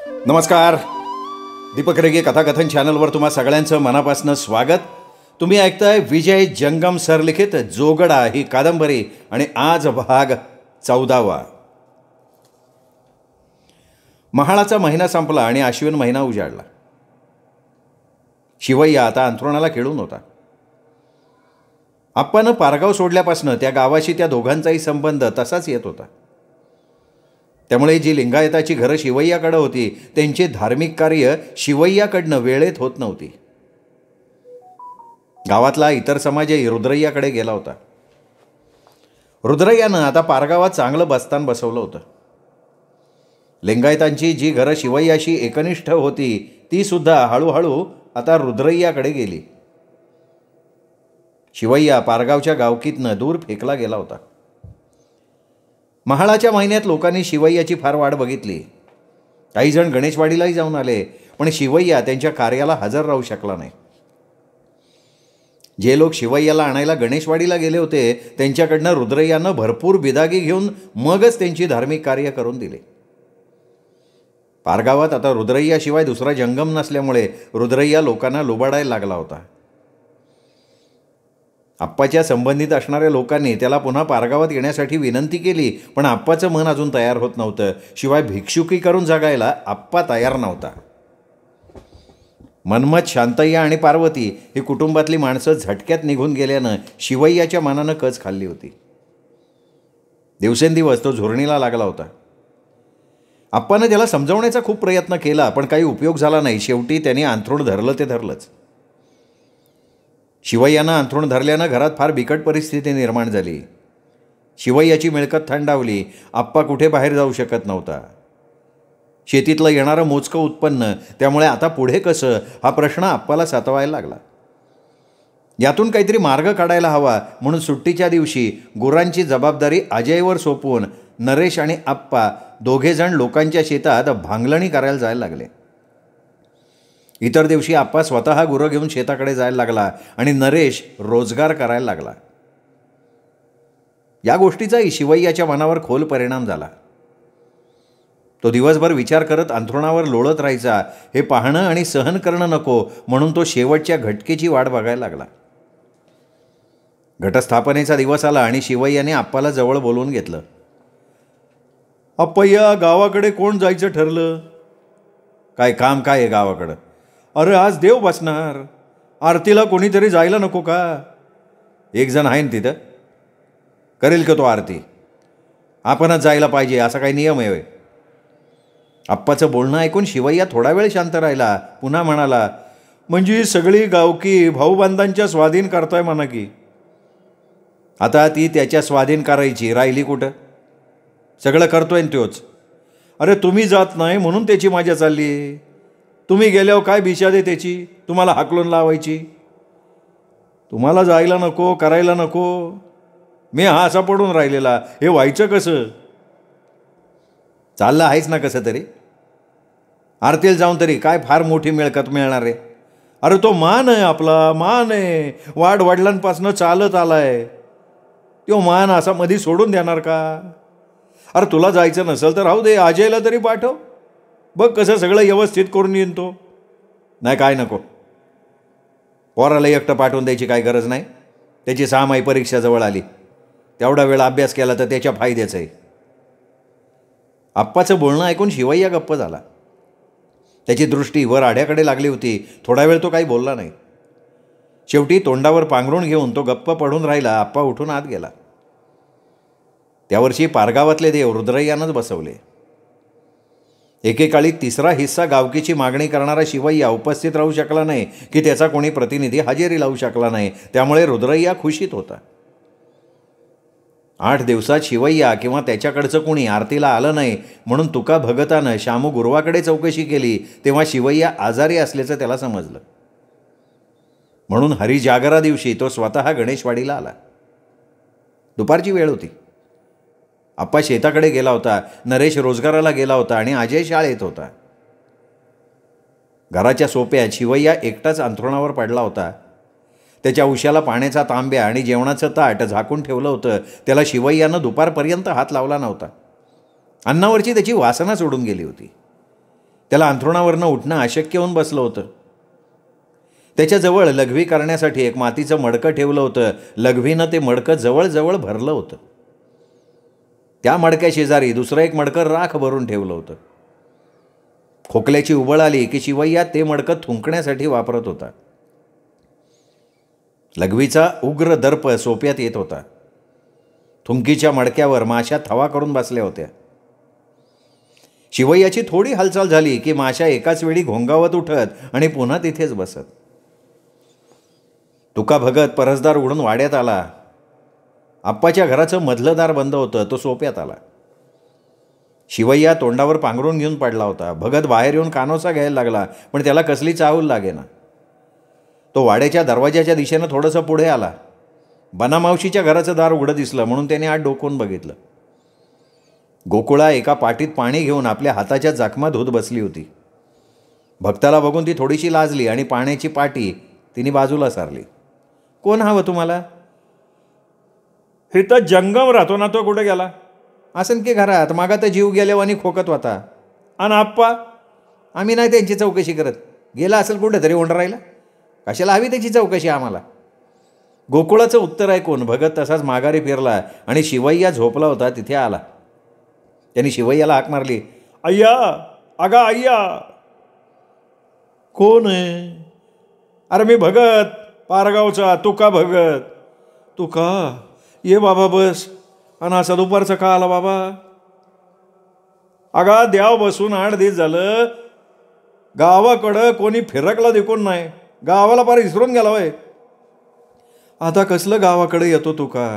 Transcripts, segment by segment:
नमस्कार. दीपक रेगे कथाकथन चॅनलवर तुम्हा सगळ्यांचं मनापासून स्वागत. तुम्ही ऐकताय विजय जंगम सर लिखित जोगडा ही कादंबरी आणि आज भाग 14वा. महाळाचा महिना संपला आणि अश्विन महिना उजाडला. शिवय्या आता अंथरुणाला खेळून होता. आप्पानं पारगाव सोडल्यापासून त्या गावाशी त्या दोघांचाही संबंध तसाच येत होता. त्यामुळे जी लिंगायताची घरं शिवय्याकडं होती त्यांचे धार्मिक कार्य शिवय्याकडनं वेळेत होत नव्हती. गावातला इतर समाजही रुद्रय्याकडे गेला होता. रुद्रय्यानं आता पारगावात चांगलं बस्तान बसवलं होतं. लिंगायतांची जी घरं शिवय्याशी एकनिष्ठ होती ती सुद्धा हळूहळू आता रुद्रय्याकडे गेली. शिवय्या पारगावच्या गावकीतनं दूर फेकला गेला होता. महाळाच्या महिन्यात लोकांनी शिवय्याची फार वाट बघितली. काही जण गणेशवाडीलाही जाऊन आले, पण शिवय्या त्यांच्या कार्याला हजर राहू शकला नाही. जे लोक शिवय्याला आणायला गणेशवाडीला गेले होते त्यांच्याकडनं रुद्रय्यानं भरपूर बिदागी घेऊन मगच त्यांची धार्मिक कार्य करून दिले. पारगावात आता रुद्रय्याशिवाय दुसरा जंगम नसल्यामुळे रुद्रय्या लोकांना लुबाडायला लागला होता. आप्पाच्या संबंधित असणाऱ्या लोकांनी त्याला पुन्हा पारगावात येण्यासाठी विनंती केली, पण आप्पाचं मन अजून तयार होत नव्हतं. शिवाय भिक्षुकी करून जगायला आप्पा तयार नव्हता. मनमत, शांतय्या आणि पार्वती ही कुटुंबातली माणसं झटक्यात निघून गेल्यानं शिवय्याच्या मनानं कच खाल्ली होती. दिवसेंदिवस तो झुरणीला लागला होता. आप्पानं त्याला समजावण्याचा खूप प्रयत्न केला, पण काही उपयोग झाला नाही. शेवटी त्याने अंथरूण धरलं ते धरलंच. शिवय्यानं अंथरूण धरल्यानं घरात फार बिकट परिस्थिती निर्माण झाली. शिवय्याची मिळकत थंडावली. आप्पा कुठे बाहेर जाऊ शकत नव्हता. शेतीतलं येणारं मोजकं उत्पन्न, त्यामुळे आता पुढे कसं हा प्रश्न आप्पाला सतावायला लागला. यातून काहीतरी मार्ग काढायला हवा म्हणून सुट्टीच्या दिवशी गुरांची जबाबदारी अजयवर सोपवून नरेश आणि आप्पा दोघेजण लोकांच्या शेतात भांगलणी करायला जायला लागले. इतर दिवशी आप्पा स्वतः गुरं घेऊन शेताकडे जायला लागला आणि नरेश रोजगार करायला लागला. या गोष्टीचाही शिवय्याच्या मनावर खोल परिणाम झाला. तो दिवसभर विचार करत अंथरुणावर लोळत राहायचा. हे पाहणं आणि सहन करणं नको म्हणून तो शेवटच्या घटकेची वाट बघायला लागला. घटस्थापनेचा दिवस आला आणि शिवय्याने आप्पाला जवळ बोलवून घेतलं. अप्पय्या, गावाकडे कोण जायचं ठरलं? काय काम काय आहे गावाकडं? अरे आज देव बसणार, आरतीला कोणीतरी जायला नको का? एक जण आहे ना तिथं, करेल का तो आरती? आपणच जायला पाहिजे असा काही नियम आहे? आप्पाचं बोलणं ऐकून शिवय्या थोडा वेळ शांत राहिला. पुन्हा म्हणाला, म्हणजे सगळी गावकी भाऊबांधांच्या स्वाधीन करताय म्हणा की. आता ती त्याच्या स्वाधीन करायची राहिली कुठं? सगळं करतोय ना तोच. अरे तुम्ही जात नाही म्हणून त्याची मजा चालली. तुम्ही गेल्यावर काय बिशा दे त्याची, तुम्हाला हाकलून लावायची. तुम्हाला जायला नको, करायला नको. मी हा असा पडून राहिलेला, हे व्हायचं कसं? चाललं आहेच ना कसं तरी. आरतीला जाऊन तरी काय फार मोठी मिळकत मिळणार आहे? अरे तो मान आहे, आपला मान आहे, वडिलांपासून चालत आलाय. तो मान असा मध्ये सोडून देणार का? अरे तुला जायचं नसेल तर राहू दे, अजयला तरी पाठव. बघ कसं सगळं व्यवस्थित करून येईन तो. नाही काय नको, पोराला एकटं पाठवून द्यायची काय गरज नाही. त्याची 6 माही परीक्षा जवळ आली, तेवढा वेळ अभ्यास केला तर त्याच्या फायद्याचं आहे. आप्पाचं बोलणं ऐकून शिवय्या गप्प झाला. त्याची दृष्टी वर आड्याकडे लागली होती. थोडा वेळ तो काही बोलला नाही. शेवटी तोंडावर पांघरून घेऊन तो गप्प पडून राहिला. आप्पा उठून आत गेला. त्यावर्षी पारगावातले देव रुद्रय्यानंच बसवले. एकेकाळी 3रा हिस्सा गावकीची मागणी करणारा शिवय्या उपस्थित राहू शकला नाही की त्याचा कोणी प्रतिनिधी हजेरी लावू शकला नाही. त्यामुळे रुद्रय्या खुशीत होता. 8 दिवसात शिवय्या किंवा त्याच्याकडचं कोणी आरतीला आलं नाही म्हणून तुका भगतानं शामू गुरुवाकडे चौकशी केली. तेव्हा शिवय्या आजारी असल्याचं त्याला समजलं. म्हणून हरिजागरा दिवशी तो स्वतः गणेशवाडीला आला. दुपारची वेळ होती. आप्पा शेताकडे गेला होता, नरेश रोजगाराला गेला होता आणि अजय शाळेत होता. घराच्या सोप्यात शिवय्या एकटाच अंथरुणावर पडला होता. त्याच्या उशाला पाण्याचा तांब्या आणि जेवणाचं ताट झाकून ठेवलं होतं. त्याला शिवय्यानं दुपारपर्यंत हात लावला नव्हता. अन्नावरची त्याची वासना सोडून गेली होती. त्याला अंथरुणावरनं उठणं अशक्य होऊन बसलं होतं. त्याच्याजवळ लघवी करण्यासाठी एक मातीचं मडकं ठेवलं होतं. लघवीनं ते मडकं जवळजवळ भरलं होतं. त्या मडक्याशेजारी दुसरं एक मडकं राख भरून ठेवलं होतं. खोकल्याची उबळ आली की शिवय्या ते मडकं थुंकण्यासाठी वापरत होता. लघवीचा उग्र दर्प सोप्यात येत होता. थुंकीच्या मडक्यावर माश्या थवा करून बसल्या होत्या. शिवय्याची थोडी हालचाल झाली की माश्या एकाच वेळी घोंगावत उठत आणि पुन्हा तिथेच बसत. तुका भगत परसदार उघडून वाड्यात आला. आप्पाच्या घराचं मधलं दार बंद होतं. तो सोप्यात आला. शिवय्या तोंडावर पांघरून घेऊन पडला होता. भगत बाहेर येऊन कानोसा घ्यायला लागला, पण त्याला कसली चाहूल लागेना. तो वाड्याच्या दरवाजाच्या दिशेनं थोडंसं पुढे आला. बनामावशीच्या घराचं दार उघडं दिसलं म्हणून त्याने आत डोकून बघितलं. गोकुळा एका पाटीत पाणी घेऊन आपल्या हाताच्या जखमा धुत बसली होती. भक्ताला बघून ती थोडीशी लाजली आणि पाण्याची पाटी तिने बाजूला सारली. कोण हवं तुम्हाला? इथं जंगम राहतो ना, तो कुठे गेला? असं की घरात मागा तर जीव गेल्यावानी खोकत होता. आणि आप्पा? आम्ही नाही त्यांची चौकशी करत. गेला असेल कुठे तरी ओंडरायला. कशाला हवी त्याची चौकशी आम्हाला? गोकुळाचं उत्तर ऐकून भगत तसाच माघारी फिरला आणि शिवय्या झोपला होता तिथे आला. त्यांनी शिवय्याला हाक मारली. अय्या, अगा अय्या. कोण आहे? अरे मी भगत, पारगावचा तुका भगत. तुका? ये बाबा बस. आणि असा दुपारचं का आला बाबा? अगा द्याव बसून 8 दिवस झालं. गावाकडं कोणी फिरकला देखून नाही. गावाला पार विसरून गेला वय. आता कसलं गावाकडे येतो तुका?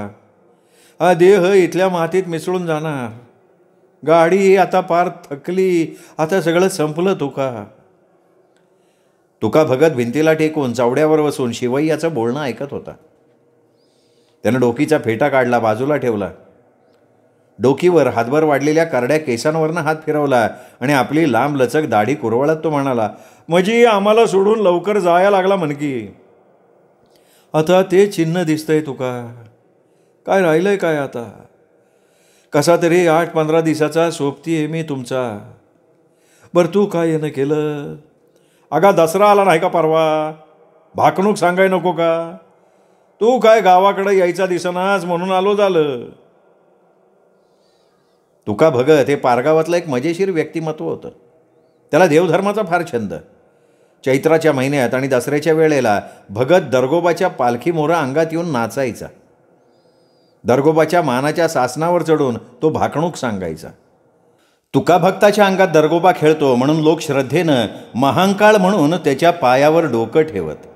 हा देह इथल्या मातीत मिसळून जाणार. गाडी आता पार थकली. आता सगळं संपलं तुका. तुका भगत भिंतीला टेकून चावड्यावर बसून शिवय्याचं बोलणं ऐकत होता. त्यानं डोकीचा फेटा काढला, बाजूला ठेवला. डोकीवर हातभर वाढलेल्या करड्या केसांवरनं हात फिरवला आणि आपली लांब लचक दाढी कुरवळत तो म्हणाला, म्हणजे आम्हाला सोडून लवकर जायला लागला म्हणकी. आता ते चिन्ह दिसतंय तुका. काय राहिलंय काय आता? कसा तरी 8-15 दिवसाचा सोबती आहे मी तुमचा. बरं तू काय येणं केलं? अगा दसरा आला नाही का परवा? भाकणूक सांगाय नको का? तू काय गावाकडे यायचा दिसनास म्हणून आलो झालं. तुका भगत हे पारगावातलं एक मजेशीर व्यक्तिमत्व होतं. त्याला देवधर्माचा फार छंद. चैत्राच्या महिन्यात आणि दसऱ्याच्या वेळेला भगत दरगोबाच्या पालखीमोरं अंगात येऊन नाचायचा. दरगोबाच्या मानाच्या सासनावर चढून तो भाकणूक सांगायचा. तुका भक्ताच्या अंगात दरगोबा खेळतो म्हणून लोक श्रद्धेनं महांकाळ म्हणून त्याच्या पायावर डोकं ठेवत.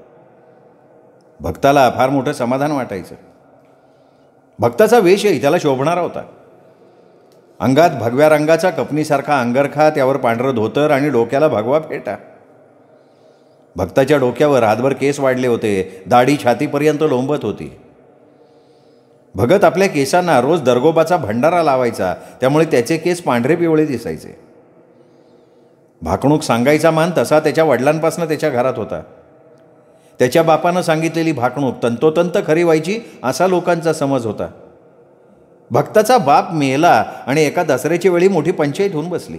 भक्ताला फार मोठं समाधान वाटायचं. भक्ताचा वेशही त्याला शोभणारा होता. अंगात भगव्या रंगाचा कपनीसारखा अंगरखा, त्यावर पांढरं धोतर आणि डोक्याला भगवा फेटा. भक्ताच्या डोक्यावर हातभर केस वाढले होते. दाढी छातीपर्यंत लोंबत होती. भगत आपल्या केसांना रोज दरगोबाचा भंडारा लावायचा, त्यामुळे त्याचे केस पांढरे पिवळे दिसायचे. भाकणूक सांगायचा मान तसा त्याच्या वडिलांपासून त्याच्या घरात होता. त्याच्या बापानं सांगितलेली भाकणूक तंतोतंत खरी व्हायची असा लोकांचा समज होता. भक्ताचा बाप मेला आणि एका दसऱ्याची वेळी मोठी पंचायत होऊन बसली.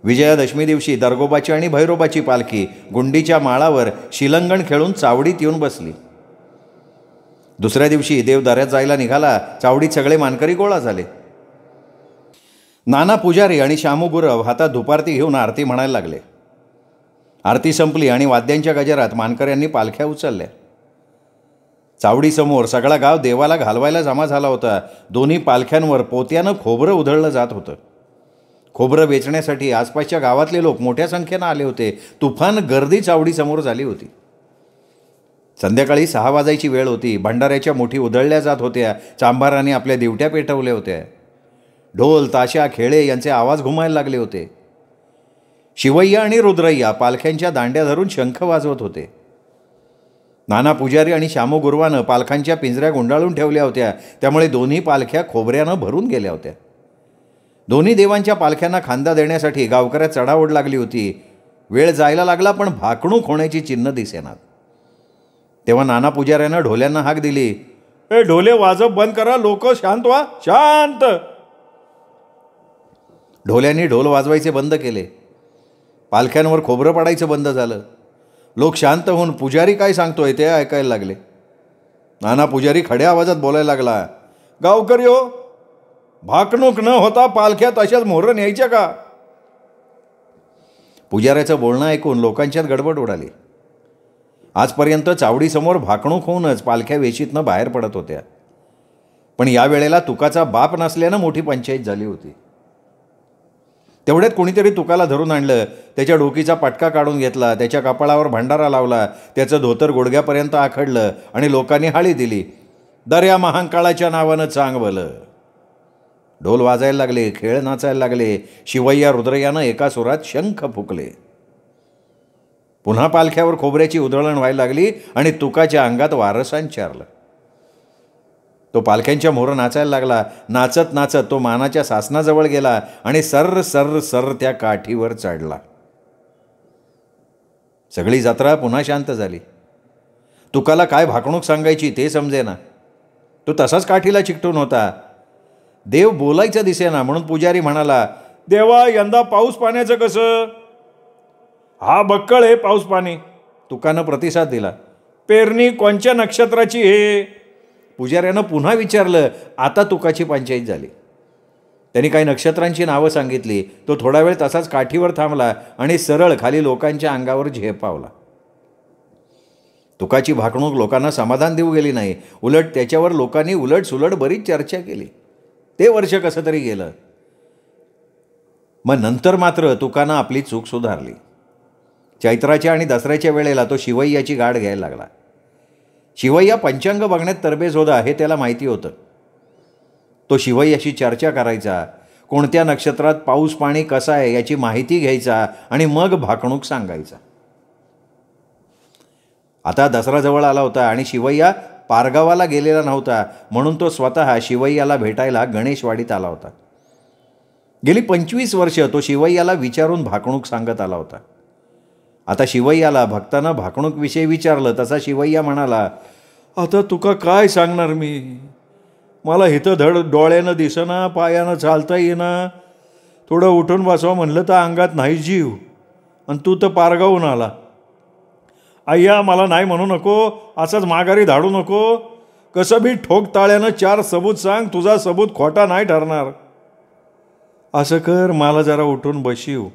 विजयादशमी दिवशी दरगोबाची आणि भैरोबाची पालखी गुंडीच्या माळावर शिलंगण खेळून चावडीत येऊन बसली. दुसऱ्या दिवशी देव दऱ्यात जायला निघाला. चावडीत सगळे मानकरी गोळा झाले. नाना पुजारी आणि शामू गुरव हातात धुपारती घेऊन आरती म्हणायला लागले. आरती संपली आणि वाद्यांच्या गजरात मानकऱ्यांनी पालख्या उचलल्या. चावडीसमोर सगळा गाव देवाला घालवायला जमा झाला होता. दोन्ही पालख्यांवर पोत्यानं खोबरं उधळलं जात होतं. खोबरं वेचण्यासाठी आसपासच्या गावातले लोक मोठ्या संख्येनं आले होते. तुफान गर्दी चावडीसमोर झाली होती. संध्याकाळी 6 वाजायची वेळ होती. भंडाऱ्याच्या मुठी उधळल्या जात होत्या. चांभाराने आपल्या दिवट्या पेटवल्या होत्या. ढोल, ताशा, खेळे यांचे आवाज घुमायला लागले होते. शिवय्या आणि रुद्रय्या पालख्यांच्या दांड्या धरून शंख वाजवत होते. नाना पुजारी आणि शामू गुरवानं पालखांच्या पिंजऱ्या गुंडाळून ठेवल्या होत्या, त्यामुळे दोन्ही पालख्या खोबऱ्यानं भरून गेल्या होत्या. दोन्ही देवांच्या पालख्यांना खांदा देण्यासाठी गावकऱ्यात चढाओढ लागली होती. वेळ जायला लागला पण भाकणूक होण्याची चिन्ह दिसेनात. तेव्हा नाना पुजाऱ्यानं ढोल्यांना हाक दिली, ए ढोले वाजव बंद करा, लोक शांत व्हा, शांत. ढोल्यांनी ढोल वाजवायचे बंद केले. पालख्यांवर खोबरं पाडायचं बंद झालं. लोक शांत होऊन पुजारी काय सांगतोय ते ऐकायला लागले. नाना पुजारी खड्या आवाजात बोलायला लागला, गावकऱ्यो, भाकणूक न होता पालख्या तशाच मोहरं न्यायच्या का? पुजाऱ्याचं बोलणं ऐकून लोकांच्यात गडबड उडाली. आजपर्यंत चावडीसमोर भाकणूक होऊनच पालख्या वेशीतनं बाहेर पडत होत्या. पण यावेळेला तुकाचा बाप नसल्यानं मोठी पंचायत झाली होती. तेवढ्यात कोणीतरी तुकाला धरून आणलं, त्याच्या डोकीचा पटका काढून घेतला, त्याच्या कपाळावर भंडारा लावला, त्याचं धोतर गुडघ्यापर्यंत आखडलं आणि लोकांनी हाळी दिली. दर्या महाकाळाच्या नावानं चांग भलं. ढोल वाजायला लागले, खेळ नाचायला लागले. शिवय्या रुद्रयानं एका सुरात शंख फुकले. पुन्हा पालख्यावर खोबऱ्याची उधळण व्हायला लागली आणि तुकाच्या अंगात वारसान चारलं. तो पालख्यांच्या मोहरं नाचायला लागला. नाचत नाचत तो मानाच्या सासनाजवळ गेला आणि सर्र सर्र सर्र त्या काठीवर चढला. सगळी जत्रा पुन्हा शांत झाली. तुकाला काय भाकणूक सांगायची ते समजेना. तो तसाच काठीला चिकटून होता. देव बोलायचं दिसेना म्हणून पुजारी म्हणाला, देवा, यंदा पाऊस पाण्याचं कसं? हा बक्कळ आहे पाऊस पाणी. तुकानं प्रतिसाद दिला. पेरणी कोणत्या नक्षत्राची हे? पुजाऱ्यानं पुन्हा विचारलं. आता तुकाची पंचायत झाली. त्यांनी काही नक्षत्रांची नावं सांगितली. तो थोडा वेळ तसाच काठीवर थांबला आणि सरळ खाली लोकांच्या अंगावर झेपावला. तुकाची भाकणूक लोकांना समाधान देऊ गेली नाही. उलट त्याच्यावर लोकांनी उलट सुलट बरीच चर्चा केली. ते वर्ष कसं तरी गेलं. मग नंतर मात्र तुकानं आपली चूक सुधारली. चैत्राच्या आणि दसऱ्याच्या वेळेला तो शिवय्याची गाठ घ्यायला लागला. शिवय्या पंचांग बघण्यात तरबेज होता हे त्याला माहिती होतं. तो शिवय्याशी चर्चा करायचा, कोणत्या नक्षत्रात पाऊस पाणी कसा आहे याची माहिती घ्यायचा आणि मग भाकणूक सांगायचा. आता दसरा जवळ आला होता आणि शिवय्या पारगावाला गेलेला नव्हता, म्हणून तो स्वतः शिवय्याला भेटायला गणेशवाडीत आला होता. गेली 25 वर्ष तो शिवय्याला विचारून भाकणूक सांगत आला होता. आता शिवय्याला भक्तानं भाकणूकविषयी विचारलं तसा शिवय्या म्हणाला, आता तुका काय सांगणार मी? मला इथं धड डोळ्यानं दिसना, पायानं चालता येईना. थोडं उठून बसावं म्हणलं तर अंगात नाही जीव, आणि तू तर पारगावून आला. अय्या, मला नाही म्हणू नको, असंच माघारी धाडू नको. कसं बी ठोक ताळ्यानं 4 सबूत सांग, तुझा सबूत खोटा नाही ठरणार. असं कर, मला जरा उठून बशीव.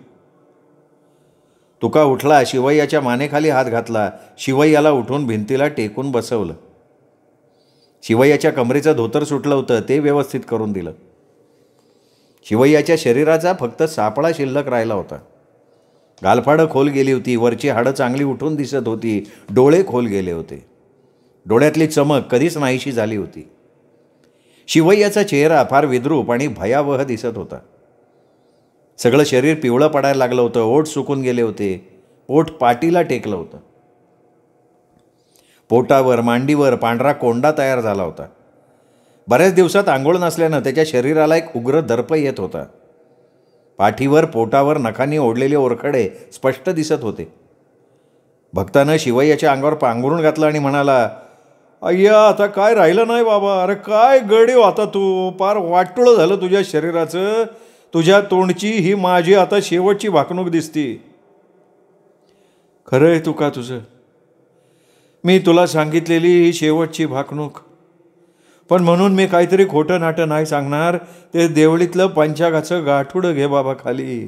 तुका उठला, शिवय्याच्या मानेखाली हात घातला. शिवय्याला उठून भिंतीला टेकून बसवलं. शिवय्याच्या कमरेचं धोतर सुटलं होतं, ते व्यवस्थित करून दिलं. शिवय्याच्या शरीराचा फक्त सापळा शिल्लक राहिला होता. गालफाडं खोल गेली होती, वरची हाडं चांगली उठून दिसत होती, डोळे खोल गेले होते. डोळ्यातली चमक कधीच नाहीशी झाली होती. शिवय्याचा चेहरा फार विद्रूप आणि भयावह दिसत होता. सगळं शरीर पिवळं पडायला लागलं होतं, ओठ सुकून गेले होते, पोट पाठीला टेकलं होतं. पोटावर मांडीवर पांढरा कोंडा तयार झाला होता. बऱ्याच दिवसात आंघोळ नसल्यानं त्याच्या शरीराला एक उग्र दर्प येत होता. पाठीवर पोटावर नखांनी ओढलेले ओरखडे स्पष्ट दिसत होते. भक्तानं शिवय्याच्या अंगावर पांघरून घातलं आणि म्हणाला, अय्या, आता काय राहिलं नाही बाबा. अरे काय गडीव आता तू, पार वाटोळं झालं तुझ्या शरीराचं. तुझ्या तोंडची ही माझी आता शेवटची भाकणूक दिसती. खरं आहे तुका तुझं, मी तुला सांगितलेली ही शेवटची भाकणूक. पण म्हणून मी काहीतरी खोटं नाटं नाही सांगणार. ते देवळीतलं पंचांगाचं गाठुडं घे बाबा खाली.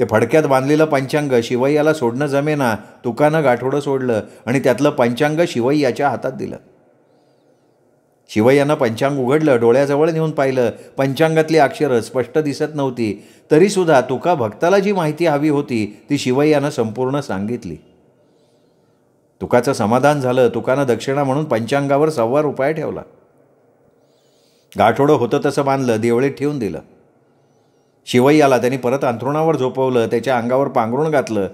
ते फडक्यात बांधलेलं पंचांग शिवय्याला सोडणं जमेना. तुकानं गाठोडं सोडलं आणि त्यातलं पंचांग शिवय्याच्या हातात दिलं. शिवय्यानं पंचांग उघडलं, डोळ्याजवळ नेऊन पाहिलं. पंचांगातली अक्षरं स्पष्ट दिसत नव्हती, तरीसुद्धा तुका भक्ताला जी माहिती हवी होती ती शिवय्यानं संपूर्ण सांगितली. तुकाचं समाधान झालं. तुकानं दक्षिणा म्हणून पंचांगावर 1.25 रुपये ठेवला. गाठोडं होतं तसं बांधलं, देवळीत ठेवून दिलं. शिवय्याला त्यांनी परत अंथरुणावर झोपवलं, त्याच्या अंगावर पांघरून घातलं.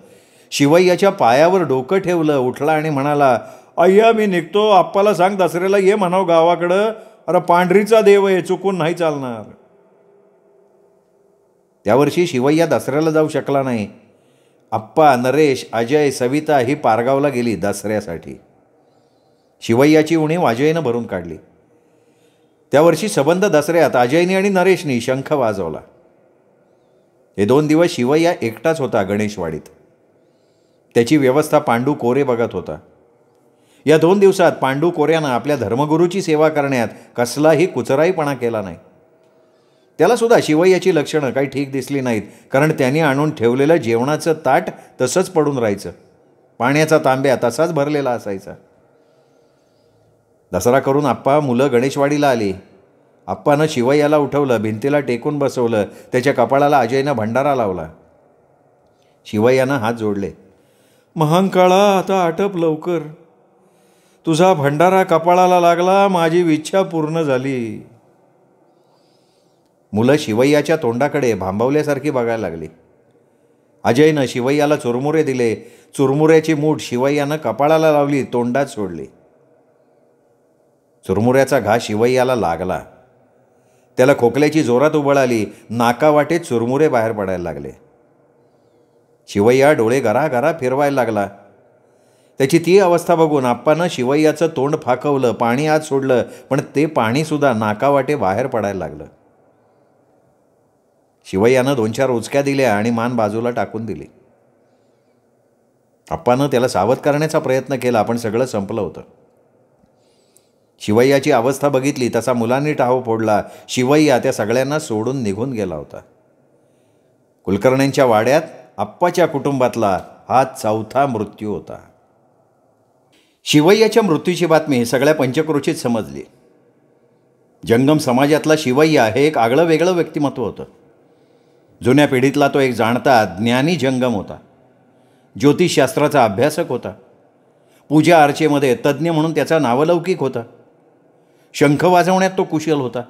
शिवय्याच्या पायावर डोकं ठेवलं, उठला आणि म्हणाला, अय्या, मी निघतो. आप्पाला सांग दसऱ्याला ये म्हणावं गावाकडं. अरे पांढरीचा देव आहे, चुकून नाही चालणार. त्यावर्षी शिवय्या दसऱ्याला जाऊ शकला नाही. आप्पा, नरेश, अजय, सविता ही पारगावला गेली दसऱ्यासाठी. शिवय्याची उणीव अजयनं भरून काढली. त्यावर्षी सबंध दसऱ्यात अजयनी आणि नरेशनी शंख वाजवला. हे 2 दिवस शिवय्या एकटाच होता गणेशवाडीत. त्याची व्यवस्था पांडू कोरे बघत होता. या 2 दिवसात पांडू कोऱ्यानं आपल्या धर्मगुरूची सेवा करण्यात कसलाही कुचराईपणा केला नाही. त्याला सुद्धा शिवय्याची लक्षणं काही ठीक दिसली नाहीत, कारण त्यांनी आणून ठेवलेलं जेवणाचं ताट तसंच पडून राहायचं. पाण्याचा तांब्या तसाच भरलेला असायचा. दसरा करून आप्पा मुलं गणेशवाडीला आली. आप्पानं शिवय्याला उठवलं, भिंतीला टेकून बसवलं, त्याच्या कपाळाला अजयनं भंडारा लावला. शिवय्यानं हात जोडले. महांकाळा, आता आटप लवकर. तुझा भंडारा कपाळाला लागला, माझी इच्छा पूर्ण झाली. मुलं शिवय्याच्या तोंडाकडे भांबवल्यासारखी बघायला लागली. अजयनं शिवय्याला चुरमुरे दिले. चुरमुऱ्याची मूठ शिवय्यानं कपाळाला लावली, तोंडात सोडली. चुरमुऱ्याचा घा शिवय्याला लागला. त्याला खोकल्याची जोरात उबळ आली. नाकावाटेत चुरमुरे बाहेर पडायला लागले. शिवय्या डोळे गरागरा फिरवायला लागला. त्याची ती अवस्था बघून आप्पानं शिवय्याचं तोंड फाकवलं, पाणी आत सोडलं, पण ते पाणीसुद्धा नाकावाटे बाहेर पडायला लागलं. शिवय्यानं 2-4 उचक्या दिल्या आणि मान बाजूला टाकून दिली. आप्पानं त्याला सावध करण्याचा प्रयत्न केला, पण सगळं संपलं होतं. शिवय्याची अवस्था बघितली तसा मुलांनी टाहो फोडला. शिवय्या त्या सगळ्यांना सोडून निघून गेला होता. कुलकर्ण्यांच्या वाड्यात आप्पाच्या कुटुंबातला हा 4था मृत्यू होता. शिवय्याच्या मृत्यूची बातमी सगळ्या पंचक्रोशीत समजली. जंगम समाजातला शिवय्या हे एक आगळं वेगळं व्यक्तिमत्व होतं. जुन्या पिढीतला तो एक जाणता ज्ञानी जंगम होता. ज्योतिषशास्त्राचा अभ्यासक होता. पूजा अर्चेमध्ये तज्ज्ञ म्हणून त्याचा नावलौकिक होता. शंख वाजवण्यात तो कुशल होता.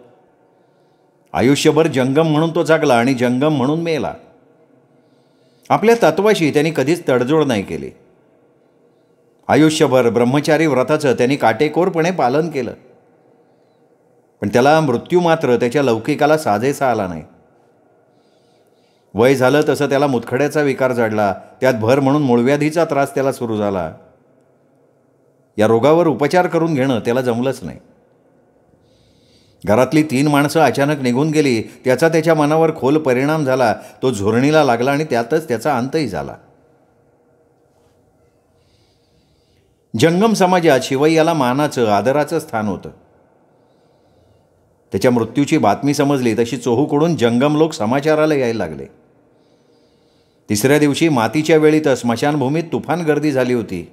आयुष्यभर जंगम म्हणून तो जगला आणि जंगम म्हणून मेला. आपल्या तत्वाशी त्यांनी कधीच तडजोड नाही केली. आयुष्यभर ब्रह्मचारी व्रताचं त्यांनी काटेकोरपणे पालन केलं. पण त्याला मृत्यू मात्र त्याच्या लौकिकाला साजेसा आला नाही. वय झालं तसं त्याला मुतखड्याचा विकार जडला. त्यात भर म्हणून मूळव्याधीचा त्रास त्याला सुरू झाला. या रोगावर उपचार करून घेणं त्याला जमलंच नाही. घरातली 3 माणसं अचानक निघून गेली. त्याचा त्याच्या मनावर खोल परिणाम झाला. तो झुरणीला लागला आणि त्यातच त्याचा अंतही झाला. जंगम समाजात शिवय्याला मानाचं आदराचं स्थान होतं. त्याच्या मृत्यूची बातमी समजली तशी चोहूकडून जंगम लोक समाचाराला यायला लागले. 3ऱ्या दिवशी मातीच्या वेळीत स्मशानभूमीत तुफान गर्दी झाली होती.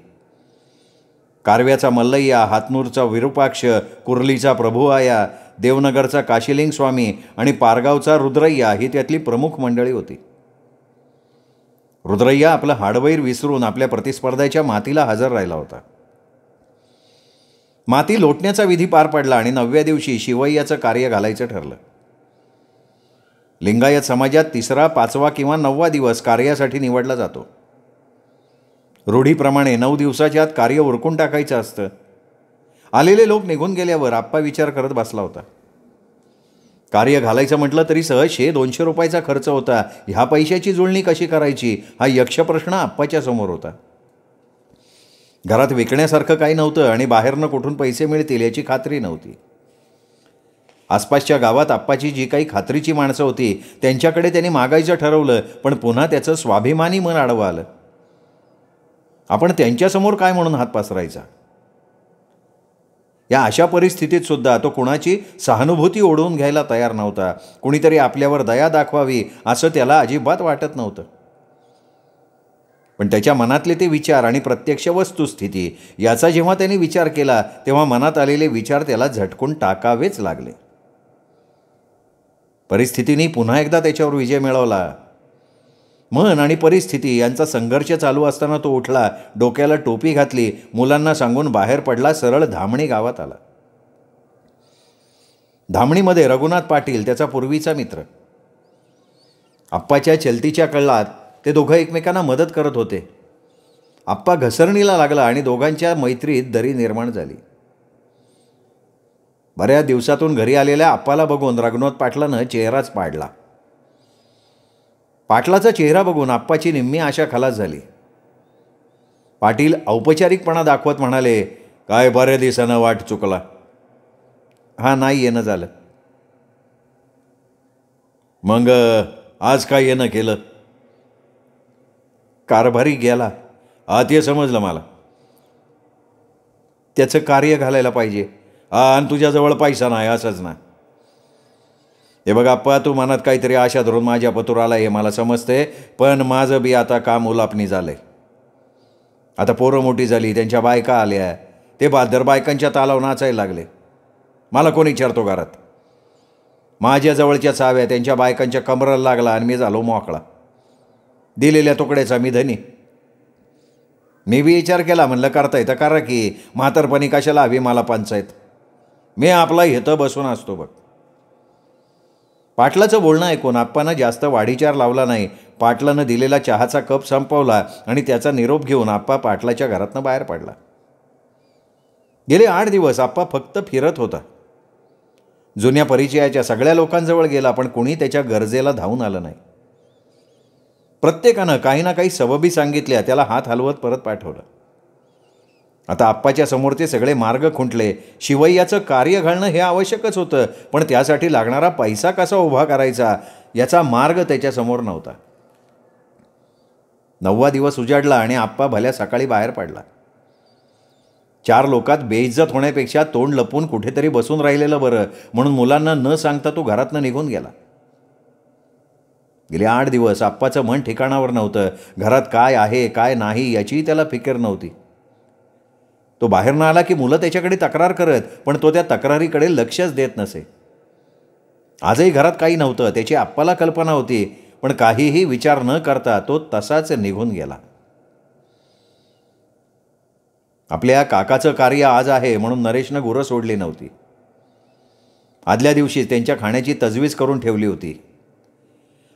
कारव्याचा मल्लय्या, हातनूरचा विरूपाक्ष, कुर्लीचा प्रभुआया, देवनगरचा काशिलिंग स्वामी आणि पारगावचा रुद्रय्या ही त्यातली प्रमुख मंडळी होती. रुद्रय्या आपलं हाडवैर विसरून आपल्या प्रतिस्पर्ध्याच्या मातीला हजर राहिला होता. माती लोटण्याचा विधी पार पडला आणि 9व्या दिवशी शिवय्याचं कार्य घालायचं ठरलं. लिंगायत समाजात 3रा, 5वा किंवा 9वा दिवस कार्यासाठी निवडला जातो. रूढीप्रमाणे 9 दिवसाच्या आत कार्य उरकून टाकायचं असतं. आलेले लोक निघून गेल्यावर आप्पा विचार करत बसला होता. कार्य घालायचं म्हटलं तरी सहज 100-200 रुपयाचा खर्च होता. ह्या पैशाची जुळणी कशी करायची हा यक्ष प्रश्न आप्पाच्या समोर होता. घरात विकण्यासारखं काही नव्हतं आणि बाहेरनं कुठून पैसे मिळतील याची खात्री नव्हती. आसपासच्या गावात आप्पाची जी काही खात्रीची माणसं होती त्यांच्याकडे त्यांनी मागायचं ठरवलं, पण पुन्हा त्याचं स्वाभिमानी मन आडवं आलं. आपण त्यांच्यासमोर काय म्हणून हात पसरायचा. या अशा परिस्थितीत सुद्धा तो कुणाची सहानुभूती ओढवून घ्यायला तयार नव्हता. कुणीतरी आपल्यावर दया दाखवावी असं त्याला अजिबात वाटत नव्हतं. पण त्याच्या मनातले ते विचार आणि प्रत्यक्ष वस्तुस्थिती याचा जेव्हा त्यांनी विचार केला तेव्हा मनात आलेले विचार त्याला झटकून टाकावेच लागले. परिस्थितीने पुन्हा एकदा त्याच्यावर विजय मिळवला. मन आणि परिस्थिती यांचा संघर्ष चालू असताना तो उठला, डोक्याला टोपी घातली, मुलांना सांगून बाहेर पडला, सरळ धामणी गावात आला. धामणीमध्ये रघुनाथ पाटील त्याचा पूर्वीचा मित्र. आप्पाच्या चलतीच्या कळात ते दोघं एकमेकांना मदत करत होते. आप्पा घसरणीला लागला आणि दोघांच्या मैत्रीत दरी निर्माण झाली. बऱ्याच दिवसातून घरी आलेल्या आप्पाला बघून रघुनाथ पाटलानं चेहराच पाडला. पाटलाचा चेहरा बघून आप्पाची निम्मी आशा खलास झाली. पाटील औपचारिकपणा दाखवत म्हणाले, काय बऱ्या दिवसानं वाट चुकला. हा नाही येणं झालं. मग आज काय येणं केलं. कारभारी गेला ते समजलं मला. त्याचं कार्य घालायला पाहिजे. आणि तुझ्याजवळ पैसा नाही असंच ना. हे बघ आप्पा, तू मनात काहीतरी आशा धरून माझ्या पतूर आला हे मला समजते, पण माझं बी आता काम उलापणी झालंय. आता पोरं मोठी झाली, त्यांच्या बायका आल्या, ते बादर बायकांच्या तालावर नाचायला लागले. मला कोण विचारतो घरात. माझ्या जवळच्या चाव्या त्यांच्या बायकांच्या कमराला लागला आणि मी झालो मोकळा. दिलेल्या तुकड्याचा मी धनी. मी बी विचार केला, म्हणलं करता येतं करा की, म्हातारपणी कशाला हवी मला पंचायत. मी आपला हेतं बसून असतो बघ. पाटलाचं बोलणं ऐकून आप्पानं जास्त वाढीचार लावला नाही. पाटलानं दिलेला चहाचा कप संपवला आणि त्याचा निरोप घेऊन आप्पा पाटलाच्या घरातनं बाहेर पडला. गेले 8 दिवस आप्पा फक्त फिरत होता. जुन्या परिचयाच्या सगळ्या लोकांजवळ गेला, पण कोणी त्याच्या गरजेला धावून आलं नाही. प्रत्येकानं काही ना काही सबबी सांगितल्या, त्याला हात हलवत परत पाठवलं. आता आप्पाच्या समोरचे सगळे मार्ग खुंटले. शिवय्याचं कार्य घालणं हे आवश्यकच होतं, पण त्यासाठी लागणारा पैसा कसा उभा करायचा याचा मार्ग त्याच्यासमोर नव्हता. 9वा दिवस उजाडला आणि आप्पा भल्या सकाळी बाहेर पडला. 4 लोकात बेइज्जत होण्यापेक्षा तोंड लपून कुठेतरी बसून राहिलेलं बरं, म्हणून मुलांना न सांगता तो घरातनं निघून गेला. गेले 8 दिवस आप्पाचं मन ठिकाणावर नव्हतं. घरात काय आहे काय नाही याचीही त्याला फिकीर नव्हती. तो बाहेर न आला की मुलं त्याच्याकडे तक्रार करत, पण तो त्या तक्रारीकडे लक्षच देत नसे. आजही घरात काही नव्हतं, त्याची आप्पाला कल्पना होती, पण काहीही विचार न करता तो तसाच निघून गेला. आपल्या काकाचं कार्य आज आहे म्हणून नरेशनं गुरं सोडली नव्हती. आदल्या दिवशी त्यांच्या खाण्याची तजवीज करून ठेवली होती.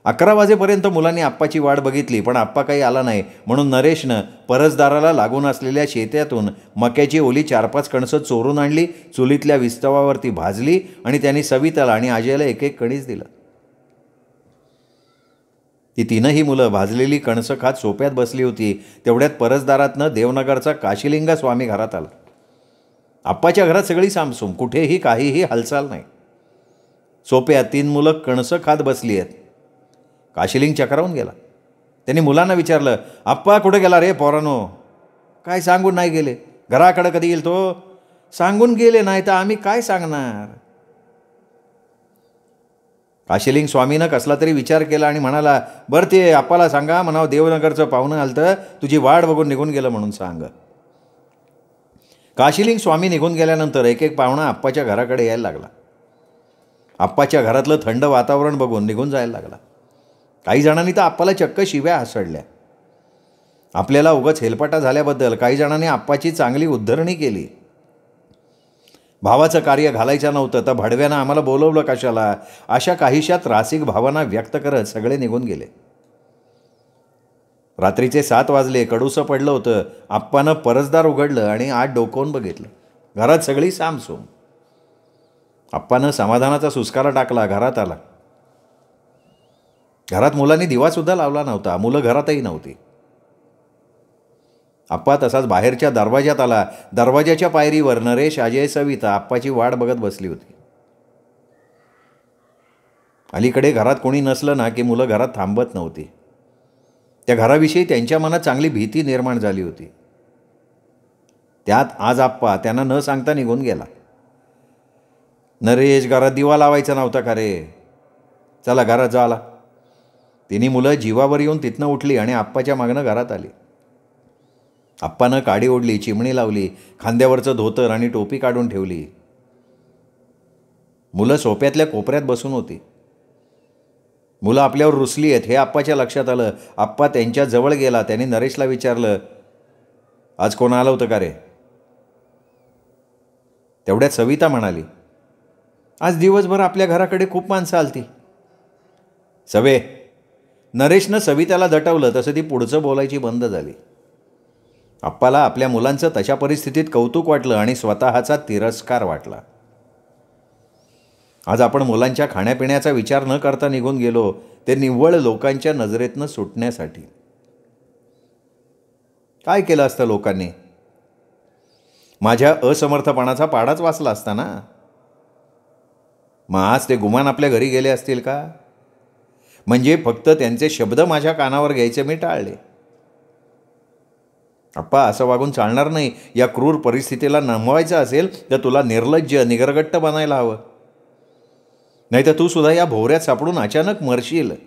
11 वाजेपर्यंत मुलांनी आप्पाची वाट बघितली, पण आप्पा काही आला नाही. म्हणून नरेशनं परसदाराला लागून असलेल्या शेतातून मक्याची ओली 4-5 कणसं चोरून आणली, चुलीतल्या विस्तवावरती भाजली आणि त्यांनी सविताला आणि अजयला एक एक कणीस दिलं. ती 3ही मुलं भाजलेली कणसं खात सोप्यात बसली होती. तेवढ्यात परसदारातनं देवनगरचा काशीलिंगा स्वामी घरात आला. आप्पाच्या घरात सगळी सामसूम, कुठेही काहीही हालचाल नाही. सोप्यात 3 मुलं कणसं खात बसली आहेत. काशीलिंग चक्रावून गेला. त्यांनी मुलांना विचारलं, आप्पा कुठे गेला रे पोरानो? काय सांगून नाही गेले? घराकडं कधी येईल तो? सांगून गेले नाही तर आम्ही काय सांगणार? काशीलिंग स्वामीनं कसला तरी विचार केला आणि म्हणाला, बरं ते आप्पाला सांगा म्हणावं देवनगरचं पाहुणं आलतं, तुझी वाट बघून निघून गेलं म्हणून सांग. काशीलिंग स्वामी निघून गेल्यानंतर एक एक पाहुणा आप्पाच्या घराकडे यायला लागला. आप्पाच्या घरातलं थंड वातावरण बघून निघून जायला लागला. काही जणांनी तर आप्पाला चक्क शिव्या हासडल्या. आपल्याला उगाच हेलपाटा झाल्याबद्दल काही जणांनी आप्पाची चांगली उद्धरणी केली. भावाचं कार्य घालायचं नव्हतं तर भडव्यानं आम्हाला बोलवलं कशाला, अशा काहीशा त्रासिक भावना व्यक्त करत सगळे निघून गेले. रात्रीचे 7 वाजले. कडूसं पडलं होतं. आप्पानं परसदार उघडलं आणि आत डोकावून बघितलं. घरात सगळी सामसूम. आप्पानं समाधानाचा सुस्कारा टाकला. घरात आला. घरात मुलांनी दिवासुद्धा लावला नव्हता. मुलं घरातही नव्हती. आप्पा तसाच बाहेरच्या दरवाजात आला. दरवाजाच्या पायरीवर नरेश, अजय, सविता आप्पाची वाट बघत बसली होती. अलीकडे घरात कोणी नसलं ना की मुलं घरात थांबत नव्हती. त्या घराविषयी त्यांच्या मनात चांगली भीती निर्माण झाली होती. त्यात आज आप्पा त्यांना न सांगता निघून गेला. नरेश, घरात दिवा लावायचा नव्हता का रे? चला घरात जा आला. तिन्ही मुलं जीवावर येऊन तिथनं उठली आणि आप्पाच्या मागणं घरात आली. आप्पानं काडी ओढली, चिमणी लावली, खांद्यावरचं धोतर आणि टोपी काढून ठेवली. मुलं सोप्यातल्या कोपऱ्यात बसून होती. मुलं आपल्यावर रुसली आहेत हे आप्पाच्या लक्षात आलं. आप्पा त्यांच्या जवळ गेला. त्यांनी नरेशला विचारलं, आज कोण आलं होतं का रे? तेवढ्यात सविता म्हणाली, आज दिवसभर आपल्या घराकडे खूप माणसं आलती. सवे, नरेशनं सविताला दटवलं तसं ती पुढचं बोलायची बंद झाली. आप्पाला आपल्या मुलांचं तशा परिस्थितीत कौतुक वाटलं आणि स्वतःचा तिरस्कार वाटला. आज आपण मुलांच्या खाण्यापिण्याचा विचार न करता निघून गेलो ते निव्वळ लोकांच्या नजरेतनं सुटण्यासाठी. काय केलं असतं लोकांनी? माझ्या असमर्थपणाचा पाडाच वाचला असता ना. मग आज ते गुमान आपल्या घरी गेले असतील का? म्हणजे फक्त त्यांचे शब्द माझ्या कानावर घ्यायचे मी टाळले. अप्पा, असं वागून चालणार नाही. या क्रूर परिस्थितीला नमवायचं असेल तर तुला निर्लज्ज निगरगट्ट बनायला हवं. नाही तर तू सुद्धा या भोवऱ्यात सापडून अचानक मरशील.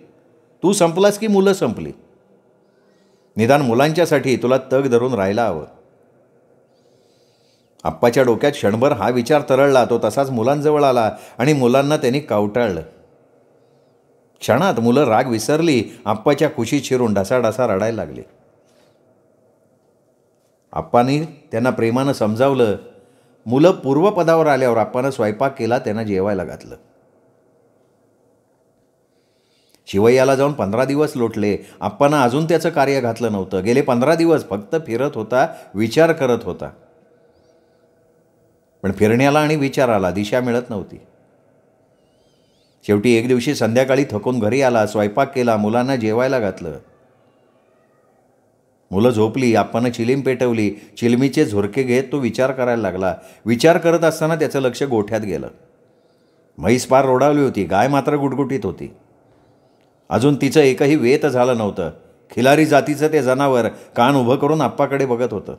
तू संपलास की मुलं संपली. निदान मुलांच्यासाठी तुला तग धरून राहायला हवं. आप्पाच्या डोक्यात क्षणभर हा विचार तरळला. तो तसाच मुलांजवळ आला आणि मुलांना त्यांनी कावटाळलं. क्षणात मुलं राग विसरली. आप्पाच्या कुशीत शिरून ढसाढसा रडायला लागली. आप्पांनी त्यांना प्रेमानं समजावलं. मुलं पूर्वपदावर आल्यावर आप्पानं स्वयंपाक केला, त्यांना जेवायला घातलं. शिवय्याला जाऊन 15 दिवस लोटले. आप्पानं अजून त्याचं कार्य घातलं नव्हतं. गेले 15 दिवस फक्त फिरत होता, विचार करत होता. पण फिरण्याला आणि विचाराला दिशा मिळत नव्हती. शेवटी एक दिवशी संध्याकाळी थकून घरी आला, स्वयंपाक केला, मुलांना जेवायला घातलं. मुलं झोपली. आप्पानं चिलीम पेटवली. चिलमीचे झुरके घेत तो विचार करायला लागला. विचार करत असताना त्याचं लक्ष गोठ्यात गेलं. म्हैस पार रोडावली होती. गाय मात्र गुटगुटीत होती. अजून तिचं एकही वेत झालं नव्हतं. खिलारी जातीचं ते जनावर कान उभं करून आप्पाकडे बघत होतं.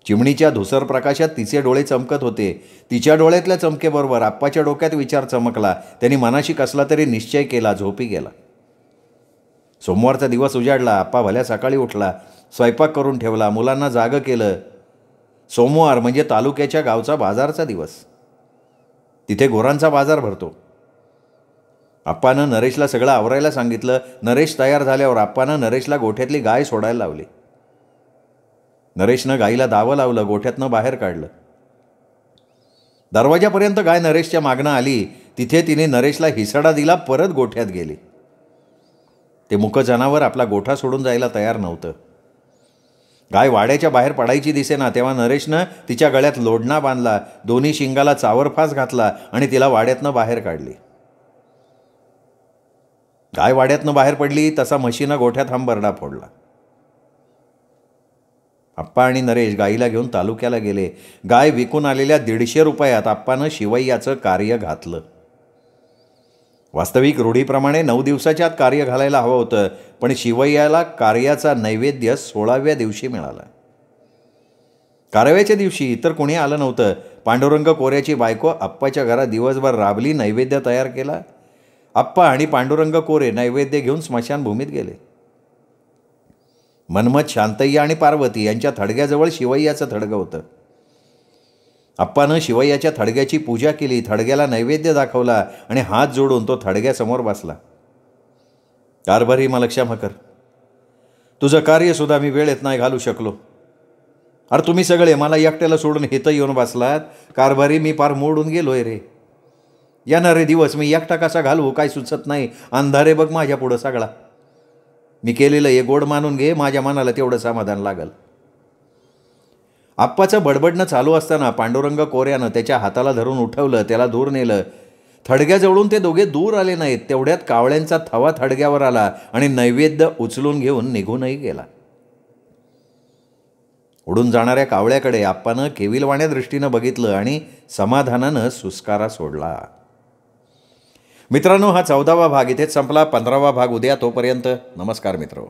चिमणीच्या धुसर प्रकाशात तिचे डोळे चमकत होते. तिच्या डोळ्यातल्या चमकेबरोबर आप्पाच्या डोक्यात विचार चमकला. त्यांनी मनाशी कसला तरी निश्चय केला. झोपी गेला. सोमवारचा दिवस उजाडला. आप्पा भल्या सकाळी उठला, स्वयंपाक करून ठेवला, मुलांना जागं केलं. सोमवार म्हणजे तालुक्याच्या गावचा बाजारचा दिवस. तिथे गुरांचा बाजार भरतो. आप्पानं नरेशला सगळं आवरायला सांगितलं. नरेश तयार झाल्यावर आप्पानं नरेशला गोठ्यातली गाय सोडायला लावली. नरेशनं गाईला दावं लावलं, गोठ्यातनं बाहेर काढलं. दरवाजापर्यंत गाय नरेशच्या मागणं आली. तिथे तिने नरेशला हिसडा दिला, परत गोठ्यात गेली. ते मुकं जनावर आपला गोठा सोडून जायला तयार नव्हतं. गाय वाड्याच्या बाहेर पडायची दिसेना तेव्हा नरेशनं तिच्या गळ्यात लोढणा बांधला, दोन्ही शिंगाला चावरफास घातला आणि तिला वाड्यातनं बाहेर काढली. गाय वाड्यातनं बाहेर पडली तसा म्हशीनं गोठ्यात हंबरडा फोडला. आप्पा आणि नरेश गाईला घेऊन तालुक्याला गेले. गाय विकून आलेल्या 150 रुपयात आप्पानं शिवय्याचं कार्य घातलं. वास्तविक रूढीप्रमाणे 9 दिवसाच्या आत कार्य घालायला हवं होतं, पण शिवय्याला कार्याचा नैवेद्य 16व्या दिवशी मिळाला. कारव्याच्या दिवशी इतर कोणी आलं नव्हतं. पांडुरंग कोऱ्याची बायको आप्पाच्या घरात दिवसभर राबली, नैवेद्य तयार केला. आप्पा आणि पांडुरंग कोरे नैवेद्य घेऊन स्मशानभूमीत गेले. मनमत, शांतय्या आणि पार्वती यांच्या थडग्याजवळ शिवय्याचं थडगं होतं. आप्पानं शिवय्याच्या थडग्याची पूजा केली, थडग्याला नैवेद्य दाखवला आणि हात जोडून तो थडग्यासमोर बसला. कारभारी मला क्षमा कर. तुझं कार्यसुद्धा मी वेळेत नाही घालू शकलो. अरे तुम्ही सगळे मला एकट्याला सोडून इथं येऊन बसलात. कारभारी मी पार मोडून गेलोय रे. येणारे दिवस मी एकटा कसा घालवू काय सुचत नाही. अंधारे बघ माझ्या पुढं सगळा. मी केलेलं हे गोड मानून घे, माझ्या मनाला तेवढं समाधान लागल. आप्पाचं बडबडणं चालू असताना पांडुरंग कोऱ्यानं त्याच्या हाताला धरून उठवलं, त्याला दूर नेलं. थडग्याजवळून ते दोघे दूर आले नाहीत तेवढ्यात कावळ्यांचा थवा थडग्यावर आला आणि नैवेद्य उचलून घेऊन निघूनही गेला. उडून जाणाऱ्या कावळ्याकडे आप्पानं केविलवाण्या दृष्टीनं बघितलं आणि समाधानानं सुस्कारा सोडला. मित्रांनो, हा 14वा भाग इथेच संपला. 15वा भाग उद्या. तोपर्यंत नमस्कार मित्र.